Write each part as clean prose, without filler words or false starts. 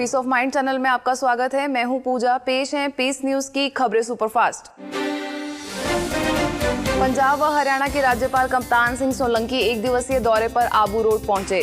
Piece of mind channel में आपका स्वागत है। मैं हूं पूजा। पेश हैं पीस न्यूज की खबरें सुपरफास्ट। पंजाब व हरियाणा के राज्यपाल कप्तान सिंह सोलंकी एक दिवसीय दौरे पर आबू रोड पहुंचे।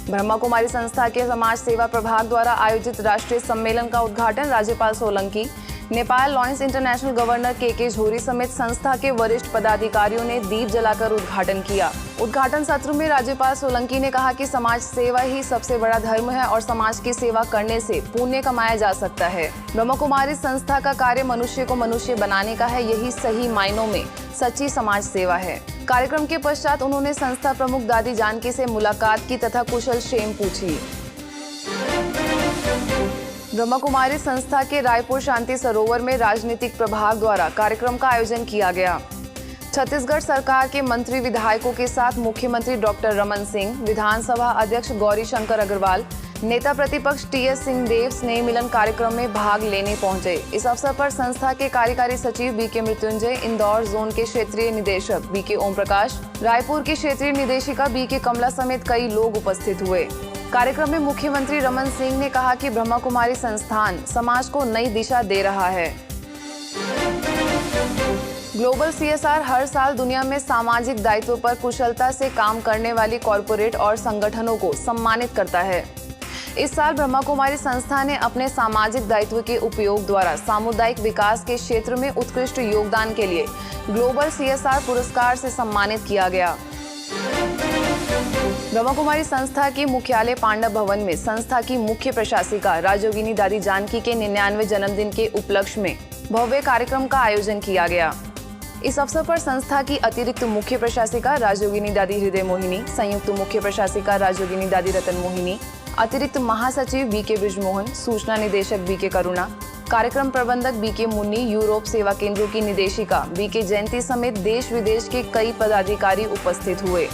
ब्रह्मा कुमारी संस्था के समाज सेवा प्रभाग द्वारा आयोजित राष्ट्रीय सम्मेलन का उद्घाटन राज्यपाल Solanki, Nepal lions international governor के झोरी समेत संस्था के वरिष्ठ पदाधिकारियों ने दीप जलाकर उद्घाटन किया। उद्घाटन सत्र में राज्यपाल सोलंकी ने कहा कि समाज सेवा ही सबसे बड़ा धर्म है और समाज की सेवा करने से पुण्य कमाया जा सकता है। ब्रह्मा कुमारी संस्था का कार्य मनुष्य को मनुष्य बनाने का है, यही सही मायनों में सच्ची समाज सेवा है। कार्यक्रम के पश्चात उन्होंने संस्था प्रमुख दादी जानकी से मुलाकात की तथा कुशल क्षेम पूछी। ब्रह्मा कुमारी संस्था के रायपुर शांति सरोवर में राजनीतिक प्रभाग द्वारा कार्यक्रम का आयोजन किया गया। छत्तीसगढ़ सरकार के मंत्री विधायकों के साथ मुख्यमंत्री डॉक्टर रमन सिंह, विधानसभा अध्यक्ष गौरी शंकर अग्रवाल, नेता प्रतिपक्ष टीएस सिंहदेव स्नेह मिलन कार्यक्रम में भाग लेने पहुंचे। इस अवसर पर संस्था के कार्यकारी सचिव बीके मृत्युंजय, इंदौर जोन के क्षेत्रीय निदेशक बीके ओम प्रकाश, रायपुर की क्षेत्रीय निदेशिका बीके कमला समेत कई लोग उपस्थित हुए। कार्यक्रम में मुख्यमंत्री रमन सिंह ने कहा कि ब्रह्मा कुमारी संस्थान समाज को नई दिशा दे रहा है। ग्लोबल सीएसआर हर साल दुनिया में सामाजिक दायित्व पर कुशलता से काम करने वाली कॉरपोरेट और संगठनों को सम्मानित करता है। इस साल ब्रह्मा कुमारी संस्था ने अपने सामाजिक दायित्व के उपयोग द्वारा सामुदायिक विकास के क्षेत्र में उत्कृष्ट योगदान के लिए ग्लोबल सीएसआर पुरस्कार से सम्मानित किया गया। ब्रह्मा कुमारी संस्था की मुख्यालय पांडव भवन में संस्था की मुख्य प्रशासिका राजयोगिनी दादी जानकी के 99वें जन्मदिन के उपलक्ष्य में भव्य कार्यक्रम का आयोजन किया गया। इस अवसर पर संस्था की अतिरिक्त मुख्य प्रशासिका राजयोगिनी दादी हृदय मोहिनी, संयुक्त मुख्य प्रशासिका राजयोगिनी दादी रतन मोहिनी, अतिरिक्त महासचिव बीके ब्रिजमोहन, सूचना निदेशक बीके करुणा, कार्यक्रम प्रबंधक बीके मुन्नी, यूरोप सेवा केंद्रों की निदेशिका बीके जयंती समेत देश विदेश के कई पदाधिकारी उपस्थित हुए।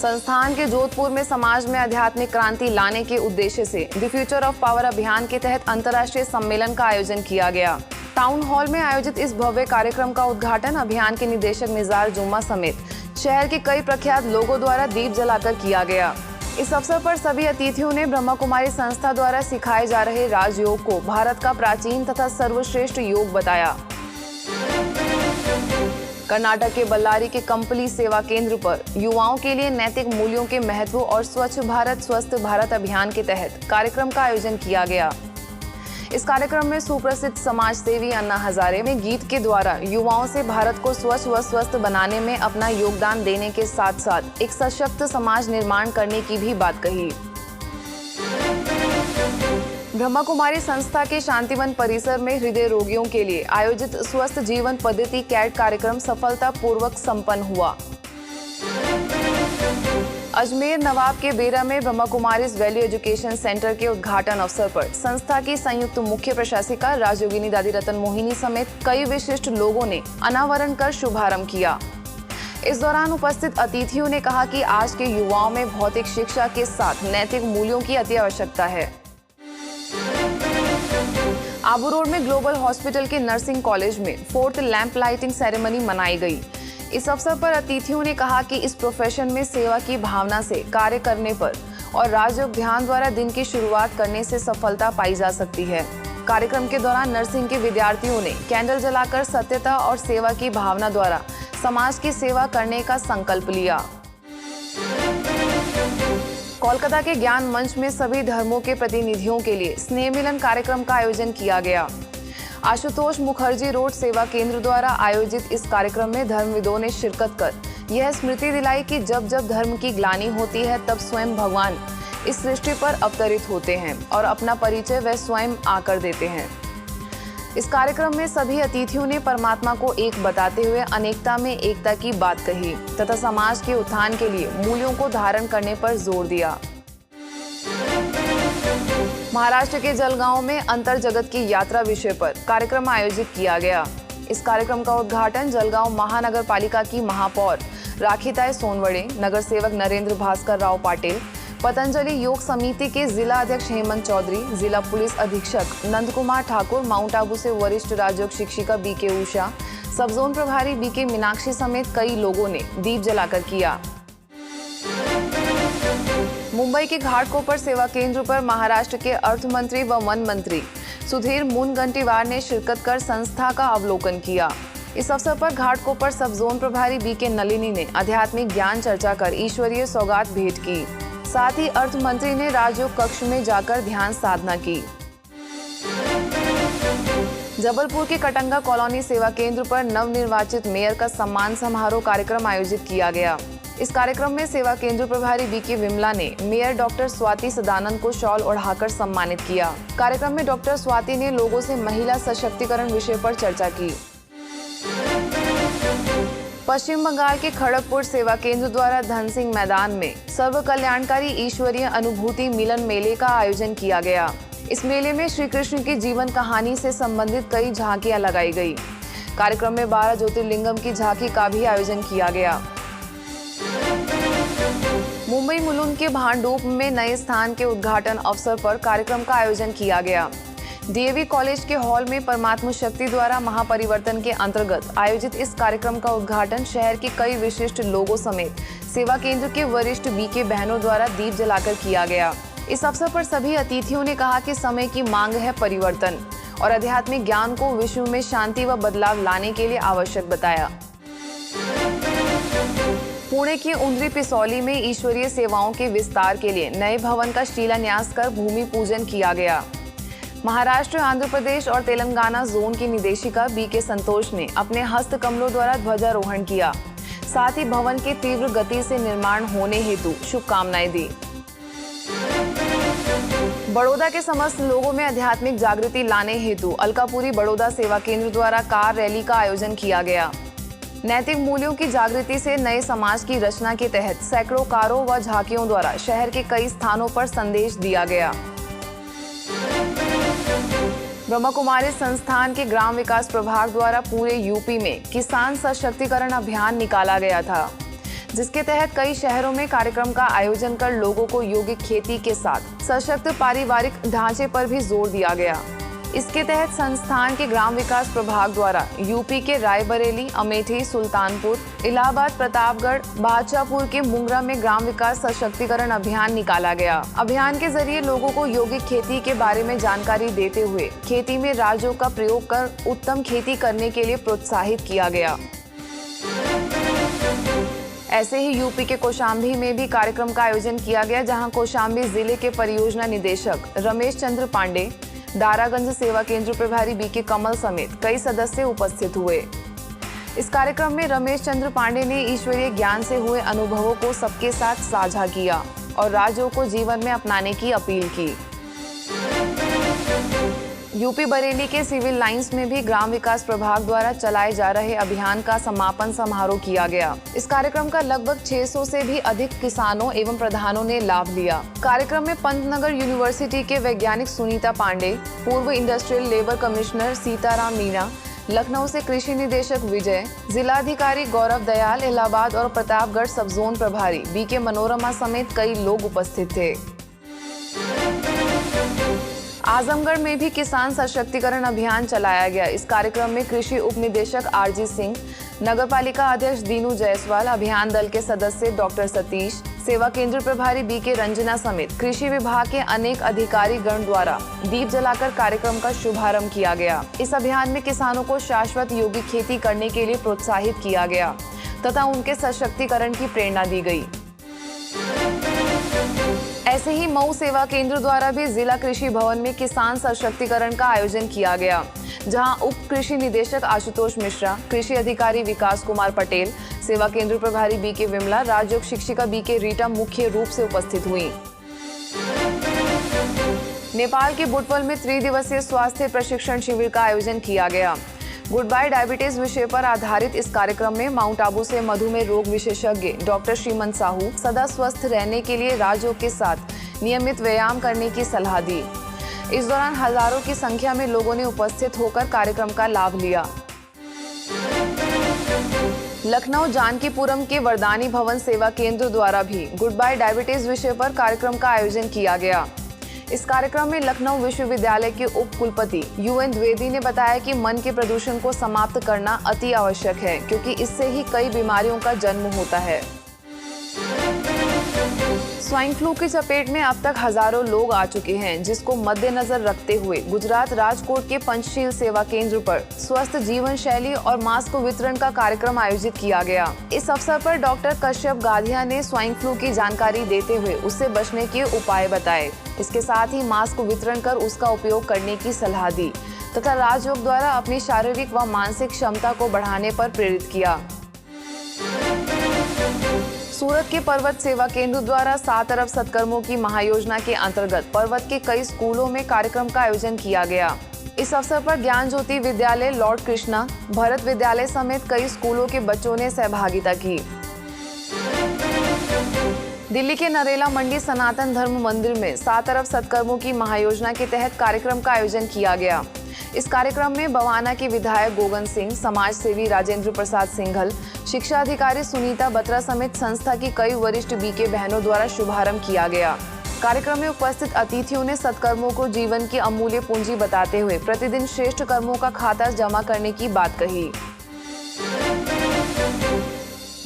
संस्थान के जोधपुर में समाज में आध्यात्मिक क्रांति लाने के उद्देश्य से द फ्यूचर ऑफ पावर अभियान के तहत अंतर्राष्ट्रीय सम्मेलन का आयोजन किया गया। टाउन हॉल में आयोजित इस भव्य कार्यक्रम का उद्घाटन अभियान के निदेशक निजार जुम्मा समेत शहर के कई प्रख्यात लोगों द्वारा दीप जलाकर किया गया। इस अवसर पर सभी अतिथियों ने ब्रह्मा कुमारी संस्था द्वारा सिखाए जा रहे राजयोग को भारत का प्राचीन तथा सर्वश्रेष्ठ योग बताया। कर्नाटक के बल्लारी के कंपली सेवा केंद्र पर युवाओं के लिए नैतिक मूल्यों के महत्व और स्वच्छ भारत स्वस्थ भारत अभियान के तहत कार्यक्रम का आयोजन किया गया। इस कार्यक्रम में सुप्रसिद्ध समाज सेवी अन्ना हजारे ने गीत के द्वारा युवाओं से भारत को स्वच्छ व स्वस्थ बनाने में अपना योगदान देने के साथ साथ एक सशक्त समाज निर्माण करने की भी बात कही। ब्रह्मा कुमारी संस्था के शांतिवन परिसर में हृदय रोगियों के लिए आयोजित स्वस्थ जीवन पद्धति कैट कार्यक्रम सफलतापूर्वक संपन्न हुआ। अजमेर नवाब के बेरा में Brahma Kumaris value education centre के उद्घाटन अवसर पर संस्था की संयुक्त मुख्य प्रशासिका राजयोगिनी दादी रतन मोहिनी समेत कई विशिष्ट लोगों ने अनावरण कर शुभारंभ किया। इस दौरान उपस्थित अतिथियों ने कहा कि आज के युवाओं में भौतिक शिक्षा के साथ नैतिक मूल्यों की अति आवश्यकता है। आबू रोड में ग्लोबल हॉस्पिटल के नर्सिंग कॉलेज में 4th लैंप लाइटिंग सेरेमनी मनाई गई। इस अवसर पर अतिथियों ने कहा कि इस प्रोफेशन में सेवा की भावना से कार्य करने पर और राजयोग ध्यान द्वारा दिन की शुरुआत करने से सफलता पाई जा सकती है। कार्यक्रम के दौरान नर्सिंग के विद्यार्थियों ने कैंडल जलाकर सत्यता और सेवा की भावना द्वारा समाज की सेवा करने का संकल्प लिया। कोलकाता के ज्ञान मंच में सभी धर्मों के प्रतिनिधियों के लिए स्नेह मिलन कार्यक्रम का आयोजन किया गया। आशुतोष मुखर्जी रोड सेवा केंद्र द्वारा आयोजित इस कार्यक्रम में धर्मविदों ने शिरकत कर यह स्मृति दिलाई कि जब जब धर्म की ग्लानि होती है तब स्वयं भगवान इस सृष्टि पर अवतरित होते हैं और अपना परिचय वह स्वयं आकर देते हैं। इस कार्यक्रम में सभी अतिथियों ने परमात्मा को एक बताते हुए अनेकता में एकता की बात कही तथा समाज के उत्थान के लिए मूल्यों को धारण करने पर जोर दिया। महाराष्ट्र के जलगांव में अंतर जगत की यात्रा विषय पर कार्यक्रम आयोजित किया गया। इस कार्यक्रम का उद्घाटन जलगांव महानगर पालिका की महापौर राखीताई सोनवड़े, नगर सेवक नरेंद्र भास्कर राव पाटिल, पतंजलि योग समिति के जिला अध्यक्ष हेमंत चौधरी, जिला पुलिस अधीक्षक नंद कुमार ठाकुर, माउंट आबू से वरिष्ठ राजयोग शिक्षिका बीके उषा, सब जोन प्रभारी बीके मीनाक्षी समेत कई लोगों ने दीप जलाकर किया। मुंबई के घाटकोपर सेवा केंद्र पर महाराष्ट्र के अर्थ मंत्री व वन मंत्री सुधीर मुनगंटीवार ने शिरकत कर संस्था का अवलोकन किया। इस अवसर पर घाटकोपर सब जोन प्रभारी बीके नलिनी ने आध्यात्मिक ज्ञान चर्चा कर ईश्वरीय सौगात भेंट की। साथ ही अर्थ मंत्री ने राजयोग कक्ष में जाकर ध्यान साधना की। जबलपुर के कटंगा कॉलोनी सेवा केंद्र पर नवनिर्वाचित मेयर का सम्मान समारोह कार्यक्रम आयोजित किया गया। इस कार्यक्रम में सेवा केंद्र प्रभारी बीके विमला ने मेयर डॉक्टर स्वाति सदानंद को शॉल ओढ़ाकर सम्मानित किया। कार्यक्रम में डॉक्टर स्वाति ने लोगों से महिला सशक्तिकरण विषय पर चर्चा की। पश्चिम बंगाल के खड़गपुर सेवा केंद्र द्वारा धन सिंह मैदान में सर्व कल्याणकारी ईश्वरीय अनुभूति मिलन मेले का आयोजन किया गया। इस मेले में श्री कृष्ण की जीवन कहानी से संबंधित कई झांकियां लगाई गई। कार्यक्रम में 12 ज्योतिर्लिंगम की झांकी का भी आयोजन किया गया। मुंबई मुलुंड के भांडूप में नए स्थान के उद्घाटन अवसर पर कार्यक्रम का आयोजन किया गया। डीएवी कॉलेज के हॉल में परमात्मा शक्ति द्वारा महापरिवर्तन के अंतर्गत आयोजित इस कार्यक्रम का उद्घाटन शहर के कई विशिष्ट लोगों समेत सेवा केंद्र के वरिष्ठ बीके बहनों द्वारा दीप जलाकर किया गया। इस अवसर पर सभी अतिथियों ने कहा कि समय की मांग है परिवर्तन और आध्यात्मिक ज्ञान को विश्व में शांति व बदलाव लाने के लिए आवश्यक बताया। पुणे के उंद्री पिसौली में ईश्वरीय सेवाओं के विस्तार के लिए नए भवन का शिलान्यास कर भूमि पूजन किया गया। महाराष्ट्र, आंध्र प्रदेश और तेलंगाना जोन की निदेशिका बीके संतोष ने अपने हस्त कमलों द्वारा ध्वजारोहण किया। साथ ही भवन के तीव्र गति से निर्माण होने हेतु शुभकामनाएं दी। बड़ौदा के समस्त लोगों में आध्यात्मिक जागृति लाने हेतु अलकापुरी बड़ौदा सेवा केंद्र द्वारा कार रैली का आयोजन किया गया। नैतिक मूल्यों की जागृति से नए समाज की रचना के तहत सैकड़ों कारों व झांकियों द्वारा शहर के कई स्थानों पर संदेश दिया गया। ब्रह्मा कुमारी संस्थान के ग्राम विकास प्रभाग द्वारा पूरे यूपी में किसान सशक्तिकरण अभियान निकाला गया था, जिसके तहत कई शहरों में कार्यक्रम का आयोजन कर लोगों को यौगिक खेती के साथ सशक्त पारिवारिक ढांचे पर भी जोर दिया गया। इसके तहत संस्थान के ग्राम विकास प्रभाग द्वारा यूपी के रायबरेली, अमेठी, सुल्तानपुर, इलाहाबाद, प्रतापगढ़, बादशाहपुर के मुंगरा में ग्राम विकास सशक्तिकरण अभियान निकाला गया। अभियान के जरिए लोगों को यौगिक खेती के बारे में जानकारी देते हुए खेती में राजयोग का प्रयोग कर उत्तम खेती करने के लिए प्रोत्साहित किया गया। ऐसे ही यूपी के कौशाम्बी में भी कार्यक्रम का आयोजन किया गया, जहां कौशाम्बी जिले के परियोजना निदेशक रमेश चंद्र पांडे, दारागंज सेवा केंद्र प्रभारी बीके कमल समेत कई सदस्य उपस्थित हुए। इस कार्यक्रम में रमेश चंद्र पांडे ने ईश्वरीय ज्ञान से हुए अनुभवों को सबके साथ साझा किया और राजयोग को जीवन में अपनाने की अपील की। यूपी बरेली के सिविल लाइंस में भी ग्राम विकास प्रभाग द्वारा चलाए जा रहे अभियान का समापन समारोह किया गया। इस कार्यक्रम का लगभग 600 से भी अधिक किसानों एवं प्रधानों ने लाभ लिया। कार्यक्रम में पंतनगर यूनिवर्सिटी के वैज्ञानिक सुनीता पांडे, पूर्व industrial labour commissioner Sitaram Meena, Lucknow से कृषि निदेशक विजय, जिलाधिकारी गौरव दयाल, इलाहाबाद और प्रतापगढ़ सब जोन प्रभारी बीके मनोरमा समेत कई लोग उपस्थित थे। आजमगढ़ में भी किसान सशक्तिकरण अभियान चलाया गया। इस कार्यक्रम में कृषि उप निदेशक आरजी सिंह, नगरपालिका अध्यक्ष दीनू जायसवाल, अभियान दल के सदस्य डॉक्टर सतीश, सेवा केंद्र प्रभारी बीके रंजना समेत कृषि विभाग के अनेक अधिकारी गण द्वारा दीप जलाकर कार्यक्रम का शुभारंभ किया गया। इस अभियान में किसानों को शाश्वत यौगिक खेती करने के लिए प्रोत्साहित किया गया तथा उनके सशक्तिकरण की प्रेरणा दी गई। ऐसे ही मऊ सेवा केंद्र द्वारा भी जिला कृषि भवन में किसान सशक्तिकरण का आयोजन किया गया, जहां उप कृषि निदेशक आशुतोष मिश्रा, कृषि अधिकारी विकास कुमार पटेल, सेवा केंद्र प्रभारी बीके विमला, राजयोग शिक्षिका बीके रीटा मुख्य रूप से उपस्थित हुई। नेपाल के बुटवल में त्रिदिवसीय स्वास्थ्य प्रशिक्षण शिविर का आयोजन किया गया। गुड बाय डायबिटीज विषय पर आधारित इस कार्यक्रम में माउंट आबू से मधुमेह रोग विशेषज्ञ डॉक्टर श्रीमंत साहू सदा स्वस्थ रहने के लिए राजयोग के साथ नियमित व्यायाम करने की सलाह दी। इस दौरान हजारों की संख्या में लोगों ने उपस्थित होकर कार्यक्रम का लाभ लिया। लखनऊ जानकीपुरम के वरदानी भवन सेवा केंद्र द्वारा भी गुड बाय डायबिटीज विषय पर कार्यक्रम का आयोजन किया गया। इस कार्यक्रम में लखनऊ विश्वविद्यालय के उप कुलपति UN द्विवेदी ने बताया कि मन के प्रदूषण को समाप्त करना अति आवश्यक है, क्योंकि इससे ही कई बीमारियों का जन्म होता है। स्वाइन फ्लू की चपेट में अब तक हजारों लोग आ चुके हैं, जिसको मद्देनजर रखते हुए गुजरात राजकोट के पंचशील सेवा केंद्र पर स्वस्थ जीवन शैली और मास्क वितरण का कार्यक्रम आयोजित किया गया। इस अवसर पर डॉक्टर कश्यप गाधिया ने स्वाइन फ्लू की जानकारी देते हुए उससे बचने के उपाय बताए। इसके साथ ही मास्क वितरण कर उसका उपयोग करने की सलाह दी तथा राजयोग द्वारा अपनी शारीरिक व मानसिक क्षमता को बढ़ाने पर प्रेरित किया। सूरत के पर्वत सेवा केंद्र द्वारा 7 अरब सत्कर्मों की महायोजना के अंतर्गत पर्वत के कई स्कूलों में कार्यक्रम का आयोजन किया गया। इस अवसर पर ज्ञान ज्योति विद्यालय, लॉर्ड कृष्णा, भरत विद्यालय समेत कई स्कूलों के बच्चों ने सहभागिता की। दिल्ली के नरेला मंडी सनातन धर्म मंदिर में 7 अरब सत्कर्मों की महायोजना के तहत कार्यक्रम का आयोजन किया गया। इस कार्यक्रम में बवाना के विधायक गोगन सिंह, समाज सेवी राजेंद्र प्रसाद सिंघल, शिक्षा अधिकारी सुनीता बत्रा समेत संस्था की कई वरिष्ठ बीके बहनों द्वारा शुभारंभ किया गया। कार्यक्रम में उपस्थित अतिथियों ने सत्कर्मों को जीवन की अमूल्य पूंजी बताते हुए प्रतिदिन श्रेष्ठ कर्मों का खाता जमा करने की बात कही।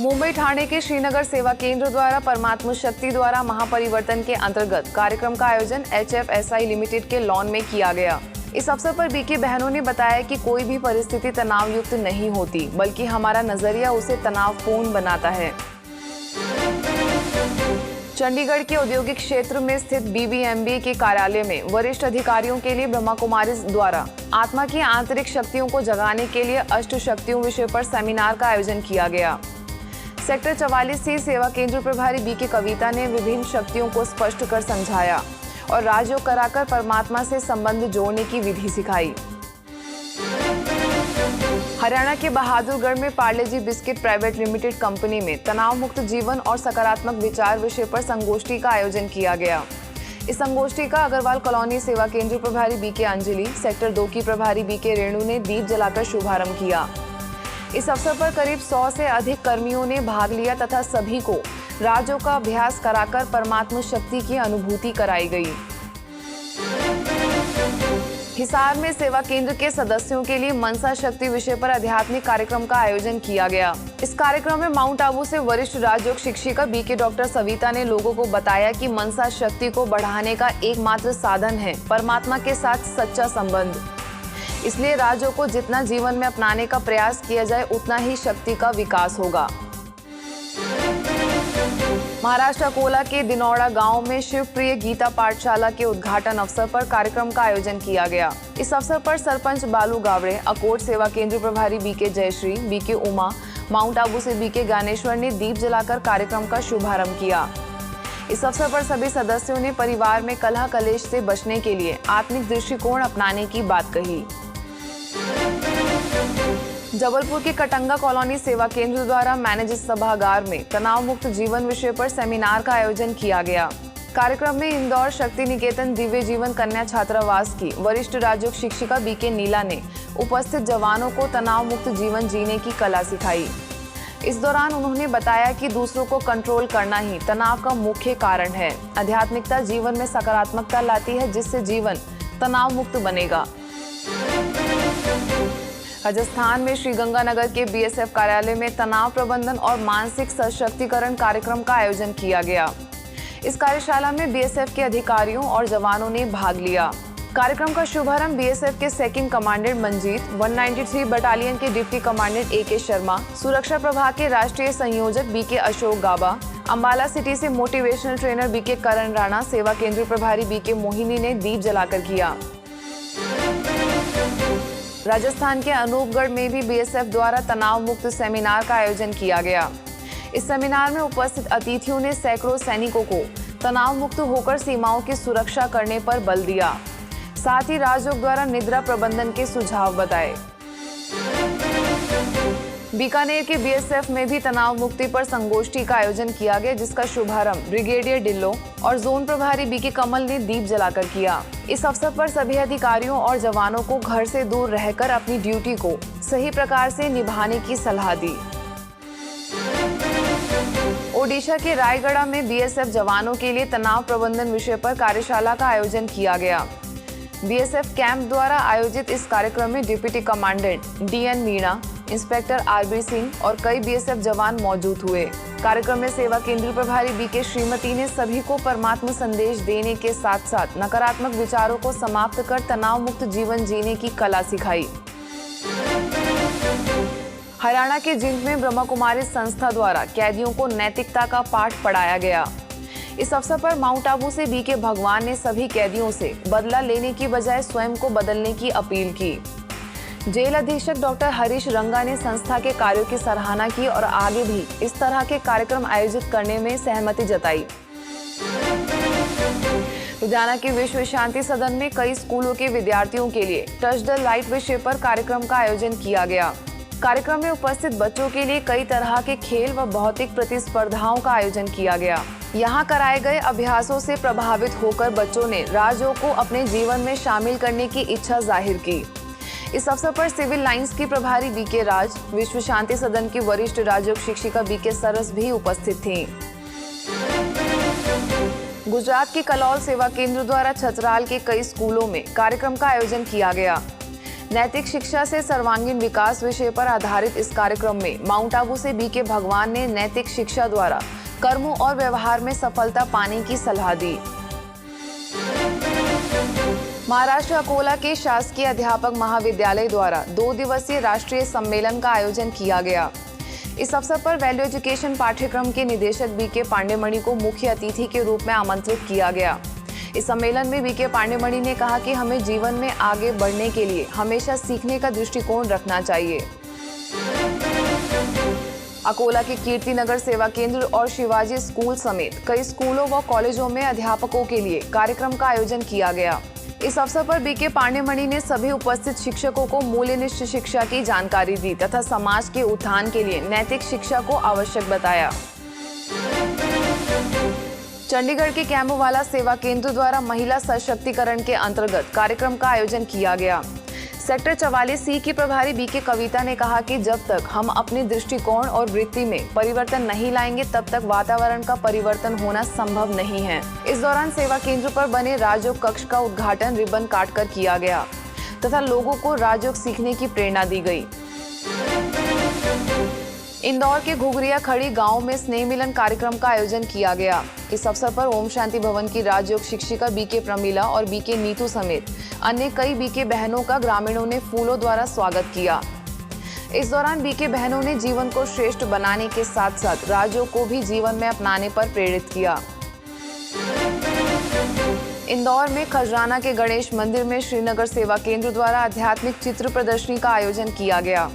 मुंबई ठाणे के श्रीनगर सेवा केंद्र द्वारा परमात्मा शक्ति द्वारा महापरिवर्तन के अंतर्गत कार्यक्रम का आयोजन HFSI लिमिटेड के लॉन में किया गया। इस अवसर पर बीके बहनों ने बताया कि कोई भी परिस्थिति तनाव युक्त नहीं होती, बल्कि हमारा नजरिया उसे तनावपूर्ण बनाता है। चंडीगढ़ के औद्योगिक क्षेत्र में स्थित BBMBA के कार्यालय में वरिष्ठ अधिकारियों के लिए ब्रह्मा कुमारी द्वारा आत्मा की आंतरिक शक्तियों को जगाने के लिए अष्ट शक्तियों विषय पर सेमिनार का आयोजन किया गया। सेक्टर 44C सेवा केंद्र प्रभारी बीके कविता ने विभिन्न शक्तियों को स्पष्ट कर समझाया और राजयोग कराकर परमात्मा से संबंध जोड़ने की विधि सिखाई। हरियाणा के बहादुरगढ़ में पार्ले जी बिस्किट प्राइवेट लिमिटेड कंपनी में तनाव मुक्त जीवन और सकारात्मक विचार विषय पर संगोष्ठी का आयोजन किया गया। इस संगोष्ठी का अग्रवाल कॉलोनी सेवा केंद्र प्रभारी बीके अंजलि, सेक्टर 2 की प्रभारी बीके रेणु ने दीप जलाकर शुभारंभ किया। इस अवसर पर करीब 100 से अधिक कर्मियों ने भाग लिया तथा सभी को राजयोग का अभ्यास कराकर परमात्मा शक्ति की अनुभूति कराई गई। हिसार में सेवा केंद्र के सदस्यों के लिए मनसा शक्ति विषय पर आध्यात्मिक कार्यक्रम का आयोजन किया गया। इस कार्यक्रम में माउंट आबू से वरिष्ठ राजयोग शिक्षिका बीके डॉक्टर सविता ने लोगों को बताया कि मनसा शक्ति को बढ़ाने का एकमात्र साधन है परमात्मा के साथ सच्चा संबंध। इसलिए राजयोग को जितना जीवन में अपनाने का प्रयास किया जाए, उतना ही शक्ति का विकास होगा। महाराष्ट्र अकोला के दिनौड़ा गांव में शिवप्रिय गीता पाठशाला के उद्घाटन अवसर पर कार्यक्रम का आयोजन किया गया। इस अवसर पर सरपंच बालू गावड़े, अकोट सेवा केंद्र प्रभारी BK Jayashri, BK Uma, Mount Abu से बीके ज्ञानेश्वर ने दीप जलाकर कार्यक्रम का शुभारंभ किया। इस अवसर पर सभी सदस्यों ने परिवार में कलह कलेश से बचने के लिए आत्मिक दृष्टिकोण अपनाने की बात कही। जबलपुर के कटंगा कॉलोनी सेवा केंद्र द्वारा मैनेजर सभागार में तनाव मुक्त जीवन विषय पर सेमिनार का आयोजन किया गया। कार्यक्रम में इंदौर शक्ति निकेतन दिव्य जीवन कन्या छात्रावास की वरिष्ठ राजयोग शिक्षिका बीके नीला ने उपस्थित जवानों को तनाव मुक्त जीवन जीने की कला सिखाई। इस दौरान उन्होंने बताया कि दूसरों को कंट्रोल करना ही तनाव का मुख्य कारण है। आध्यात्मिकता जीवन में सकारात्मकता लाती है, जिससे जीवन तनाव मुक्त बनेगा। राजस्थान में श्रीगंगानगर के BSF कार्यालय में तनाव प्रबंधन और मानसिक सशक्तिकरण कार्यक्रम का आयोजन किया गया। इस कार्यशाला में BSF के अधिकारियों और जवानों ने भाग लिया। कार्यक्रम का शुभारंभ BSF के सेकंड कमांडेंट मंजीत, 193 बटालियन के डिप्टी कमांडेंट AK शर्मा, सुरक्षा प्रभाग के राष्ट्रीय संयोजक BK अशोक गाबा, अंबाला सिटी से मोटिवेशनल ट्रेनर BK करण राणा, सेवा केंद्र प्रभारी BK मोहिनी ने दीप जलाकर किया। राजस्थान के अनूपगढ़ में भी BSF द्वारा तनाव मुक्त सेमिनार का आयोजन किया गया। इस सेमिनार में उपस्थित अतिथियों ने सैकड़ों सैनिकों को तनाव मुक्त होकर सीमाओं की सुरक्षा करने पर बल दिया। साथ ही राजयोग द्वारा निद्रा प्रबंधन के सुझाव बताए। बीकानेर के BSF में भी तनाव मुक्ति पर संगोष्ठी का आयोजन किया गया, जिसका शुभारंभ ब्रिगेडियर डिल्लो और जोन प्रभारी BK कमल ने दीप जलाकर किया। इस अवसर पर सभी अधिकारियों और जवानों को घर से दूर रहकर अपनी ड्यूटी को सही प्रकार से निभाने की सलाह दी। ओडिशा के रायगढ़ में BSF जवानों के लिए तनाव प्रबंधन विषय पर कार्यशाला का आयोजन किया गया। BSF कैंप द्वारा आयोजित इस कार्यक्रम में deputy commandant DN Meena, inspector RB Singh और कई BSF जवान मौजूद हुए। कार्यक्रम में सेवा केंद्र प्रभारी बीके श्रीमती ने सभी को परमात्मा संदेश देने के साथ साथ नकारात्मक विचारों को समाप्त कर तनाव मुक्त जीवन जीने की कला सिखाई। हरियाणा के जिंद में ब्रह्मा कुमारी संस्था द्वारा कैदियों को नैतिकता का पाठ पढ़ाया गया। इस अवसर पर माउंट आबू से बीके भगवान ने सभी कैदियों से बदला लेने की बजाय स्वयं को बदलने की अपील की। जेल अधीक्षक डॉक्टर हरीश रंगा ने संस्था के कार्यों की सराहना की और आगे भी इस तरह के कार्यक्रम आयोजित करने में सहमति जताई। लुधियाना के विश्व शांति सदन में कई स्कूलों के विद्यार्थियों के लिए टच द लाइट विषय पर कार्यक्रम का आयोजन किया गया। कार्यक्रम में उपस्थित बच्चों के लिए कई तरह के खेल व भौतिक प्रतिस्पर्धाओं का आयोजन किया गया। यहाँ कराए गए अभ्यासों से प्रभावित होकर बच्चों ने राजयोग को अपने जीवन में शामिल करने की इच्छा जाहिर की। इस अवसर पर सिविल लाइंस की प्रभारी बीके राज, विश्व शांति सदन की वरिष्ठ राजयोग शिक्षिका बीके सरस भी उपस्थित थीं। गुजरात के कलौल सेवा केंद्र द्वारा छतराल के कई स्कूलों में कार्यक्रम का आयोजन किया गया। नैतिक शिक्षा से सर्वांगीण विकास विषय पर आधारित इस कार्यक्रम में माउंट आबू से बीके भगवान ने नैतिक शिक्षा द्वारा कर्मों और व्यवहार में सफलता पाने की सलाह दी। महाराष्ट्र अकोला के शासकीय अध्यापक महाविद्यालय द्वारा 2 दिवसीय राष्ट्रीय सम्मेलन का आयोजन किया गया। इस अवसर पर वैल्यू एजुकेशन पाठ्यक्रम के निदेशक बीके पांडेमणि को मुख्य अतिथि के रूप में आमंत्रित किया गया। इस सम्मेलन में बीके पांडेमणि ने कहा कि हमें जीवन में आगे बढ़ने के लिए हमेशा सीखने का दृष्टिकोण रखना चाहिए। अकोला के कीर्तिनगर सेवा केंद्र और शिवाजी स्कूल समेत कई स्कूलों व कॉलेजों में अध्यापकों के लिए कार्यक्रम का आयोजन किया गया। इस अवसर पर बीके पांडेमणि ने सभी उपस्थित शिक्षकों को मूल्यनिष्ठ शिक्षा की जानकारी दी तथा समाज के उत्थान के लिए नैतिक शिक्षा को आवश्यक बताया। चंडीगढ़ के कैंबोवाला सेवा केंद्र द्वारा महिला सशक्तिकरण के अंतर्गत कार्यक्रम का आयोजन किया गया। सेक्टर 44C की प्रभारी बीके कविता ने कहा कि जब तक हम अपने दृष्टिकोण और वृत्ति में परिवर्तन नहीं लाएंगे तब तक वातावरण का परिवर्तन होना संभव नहीं है। इस दौरान सेवा केंद्र पर बने राजयोग कक्ष का उद्घाटन रिबन काटकर किया गया तथा लोगों को राजयोग सीखने की प्रेरणा दी गई। इंदौर के घुघरिया खड़ी गांव में स्नेह मिलन कार्यक्रम का आयोजन किया गया। इस अवसर पर ओम शांति भवन की राजयोग शिक्षिका बीके प्रमिला और बीके नीतू समेत अन्य कई बीके बहनों का ग्रामीणों ने फूलों द्वारा स्वागत किया। इस दौरान बीके बहनों ने जीवन को श्रेष्ठ बनाने के साथ साथ राजयोग को भी जीवन में अपनाने पर प्रेरित किया। इंदौर में खजराना के गणेश मंदिर में श्रीनगर सेवा केंद्र द्वारा आध्यात्मिक चित्र प्रदर्शनी का आयोजन किया गया,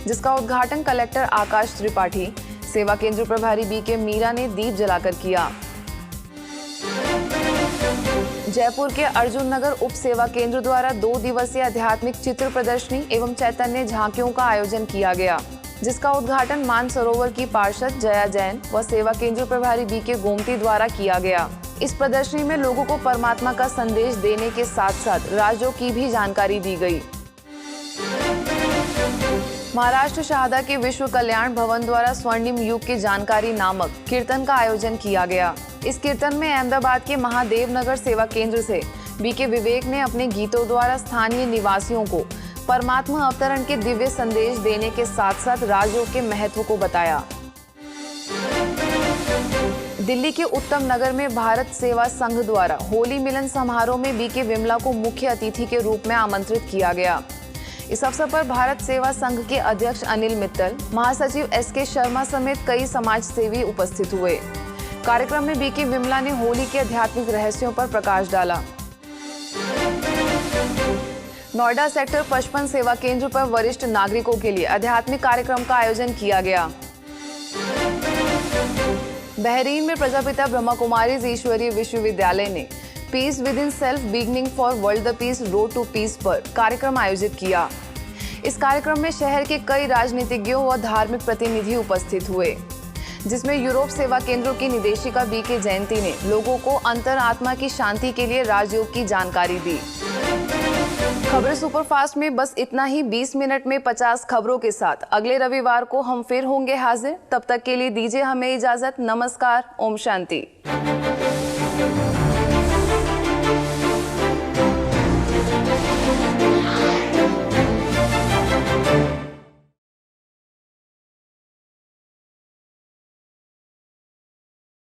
जिसका उद्घाटन कलेक्टर आकाश त्रिपाठी, सेवा केंद्र प्रभारी बीके मीरा ने दीप जलाकर किया। जयपुर के अर्जुन नगर उप सेवा केंद्र द्वारा 2 दिवसीय आध्यात्मिक चित्र प्रदर्शनी एवं चैतन्य झांकियों का आयोजन किया गया, जिसका उद्घाटन मानसरोवर की पार्षद जया जैन व सेवा केंद्र प्रभारी बीके गोमती द्वारा किया गया। इस प्रदर्शनी में लोगों को परमात्मा का संदेश देने के साथ साथ राजयोग की भी जानकारी दी गई। महाराष्ट्र शाहदा के विश्व कल्याण भवन द्वारा स्वर्णिम युग की जानकारी नामक कीर्तन का आयोजन किया गया। इस कीर्तन में अहमदाबाद के महादेव नगर सेवा केंद्र से बीके विवेक ने अपने गीतों द्वारा स्थानीय निवासियों को परमात्मा अवतरण के दिव्य संदेश देने के साथ साथ राजयोग के महत्व को बताया। दिल्ली के उत्तम नगर में भारत सेवा संघ द्वारा होली मिलन समारोह में बीके विमला को मुख्य अतिथि के रूप में आमंत्रित किया गया। इस अवसर पर भारत सेवा संघ के अध्यक्ष अनिल मित्तल, महासचिव SK शर्मा समेत कई समाज सेवी उपस्थित हुए। कार्यक्रम में बीके विमला ने होली के आध्यात्मिक रहस्यों पर प्रकाश डाला। नोएडा सेक्टर 55 सेवा केंद्र पर वरिष्ठ नागरिकों के लिए आध्यात्मिक कार्यक्रम का आयोजन किया गया। बहरीन में प्रजापिता ब्रह्मा कुमारीज ईश्वरीय विश्वविद्यालय ने peace within self beginning for world the peace road to peace पर कार्यक्रम आयोजित किया। इस कार्यक्रम में शहर के कई राजनीतिज्ञों व धार्मिक प्रतिनिधि उपस्थित हुए, जिसमें यूरोप सेवा केंद्रों की निदेशिका बीके जयंती ने लोगों को अंतरात्मा की शांति के लिए राजयोग की जानकारी दी। खबरें सुपरफास्ट में बस इतना ही। 20 मिनट में 50 खबरों के साथ अगले रविवार को हम फिर होंगे हाजिर। तब तक के लिए दीजिए हमें इजाजत। नमस्कार। ओम शांति।